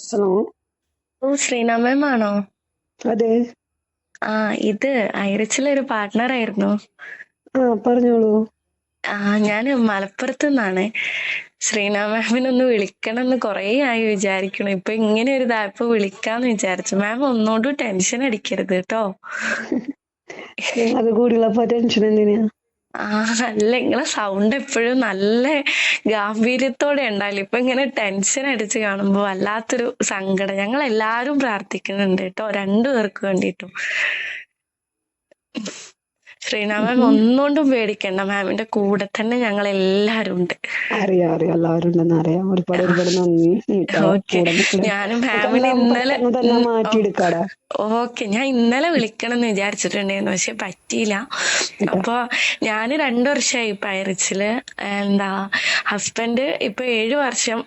Hello. ഓ, ശ്രീന മാം ആണോ? അതെ. ആ, ഇത് ഐറിച്ചിലെ ഒരു പാർട്ട്ണർ ആയിരുന്നു. പറഞ്ഞോളൂ. ഞാന് മലപ്പുറത്ത് നിന്നാണ്. ശ്രീന മാമിനൊന്ന് വിളിക്കണം എന്ന് കുറേ ആയി വിചാരിക്കണം. ഇപ്പൊ ഇങ്ങനെ ഒരു ഇതായപ്പോ വിളിക്കാന്ന് വിചാരിച്ചു. മാം ഒന്നോണ്ടും ടെൻഷൻ അടിക്കരുത് കേട്ടോ. അത് കൂടിയുള്ളപ്പോ ടെൻഷൻ എന്തിനാ? അല്ല, നിങ്ങളെ സൗണ്ട് എപ്പോഴും നല്ല ഗാംഭീര്യത്തോടെ ഉണ്ടാവില്ല. ഇപ്പൊ ഇങ്ങനെ ടെൻഷൻ അടിച്ച് കാണുമ്പോ വല്ലാത്തൊരു സങ്കടം. ഞങ്ങൾ എല്ലാരും പ്രാർത്ഥിക്കുന്നുണ്ട് കേട്ടോ, രണ്ടുപേർക്ക് വേണ്ടിയിട്ടും. ശ്രീന മാം ഒന്നുകൊണ്ടും പേടിക്കണ്ട, മാമിന്റെ കൂടെ തന്നെ ഞങ്ങൾ എല്ലാരും ഉണ്ട്. അറിയാം എല്ലാവരും ഉണ്ടെന്ന് അറിയാം. ഒരുപാട് നന്ദി കേട്ടോ. ഓക്കെ, കൂടെ നിൽക്കണേ. ഞാനും മാമിന് നമുക്കെല്ലാം ഇന്നലെ പെട്ടെന്ന് തന്നെ മാറ്റിയെടുക്കാടാ. ഓക്കെ, ഞാൻ ഇന്നലെ വിളിക്കണം എന്ന് വിചാരിച്ചിട്ടുണ്ടായിരുന്നു, പക്ഷെ പറ്റിയില്ല. കേട്ടോ. അപ്പൊ ഞാന് 2 വർഷമായി ഇപ്പൊ ഐറിച്ചില്. ഹസ്ബൻഡ് ഇപ്പൊ 7 വർഷം